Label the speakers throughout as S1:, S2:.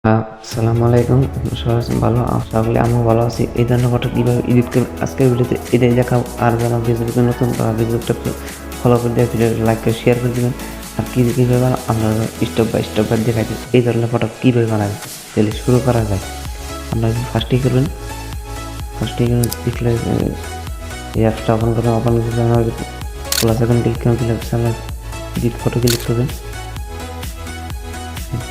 S1: আসসালামু আলাইকুম। সবাই আছেন ভালো? আশা করি আমিও ভালো আছি। এই ধরনের ফটো কীভাবে এডিট করবেন আজকের ভিডিওতে এটাই দেখাবো। আর যারা ফেসবুকে নতুন তারা ফেসবুকটা ফলো করে দিয়ে ভিডিওটা লাইক করে শেয়ার করে দেবেন। আর কীভাবে বানাবো আমরা স্টেপ বাই স্টেপ দেখাই দিই এই ধরনের ফটো কীভাবে বানাবেন। তাহলে শুরু করা যায়। আপনারা ফার্স্টেই করবেন, দেখলে এই অ্যাপসটা ওপেন করবেন। ওপেন করে আমার প্লাস এখন ক্লিক করবেন, এডিট ফটো ক্লিক করবেন।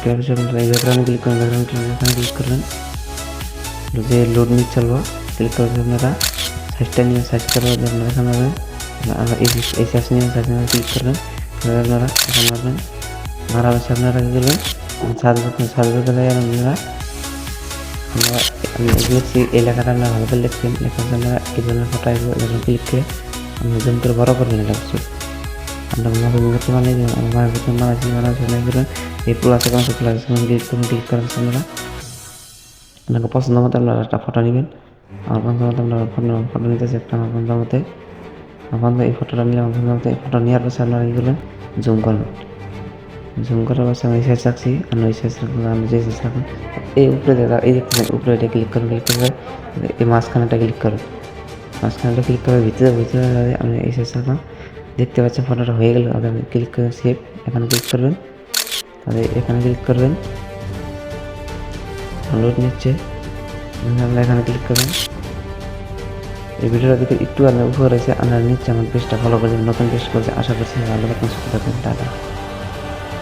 S1: ব্যাকগ্রাউন্ড ক্লিক করবেন, এখানে ক্লিক করবেন। যে লোড নিয়ে চলবো ক্লিক করবেন। আপনারা সাইজটা নিয়ে সাইজ করবেন। আপনারা এখানে আমরা এই সাইজ নিয়ে ক্লিক করবেন। আপনারা এখানে আসবেন। আর অবশ্যই আপনারা কী করবেন, সার্ভে করে আপনারা আমি লিখছি এই লেখাটা আপনারা ভালো করে লিখছেন। লেখার আপনারা এই ধরনের ফটো আসবো। এখানে ক্লিক করে আপনি জুম করে বড় করবেন। এটা কিছু আমরা করতে বানিয়ে দেবেন। আমার করবেন এই প্লাস ক্লিক করেন। আপনারা আপনাকে পছন্দ মতো আপনারা একটা ফটো নেবেন। আমার পছন্দ মতো আপনারা ফটো নিতে একটা আমার পছন্দ মতে এই ফটোটা নিলে আমার পছন্দ মতো এই ফটো নেওয়ার পর আপনারা কী করবেন, জুম করবেন। জুম করার পর আমি সাইজ রাখছি। আমরা এই সাইজ রাখবেন, আমরা যে সাইজ রাখবেন এই উপরে এই দেখতেছেন উপরে এটা ক্লিক করবেন। ক্লিক করে এই মাঝখানেটা ক্লিক করবেন। মাঝখানেটা ক্লিক করে ভিতরে আপনি এই সাইজ রাখবেন। দেখতে পাচ্ছেন ফটোটা হয়ে গেল। আপনি ক্লিক করে সেভ এখানে ক্লিক করবেন। তাহলে এখানে ক্লিক করবেন, লোড নিচ্ছে। আপনারা এখানে ক্লিক করবেন। এই ভিডিওটা দেখে একটু আপনার উপরে রয়েছে, আপনারা নিচ্ছে আমার পেজটা ফলো করে নতুন পেজ করছে। আশা করছি ভালো থাকবেন, সুস্থ থাকবেন। টাটা।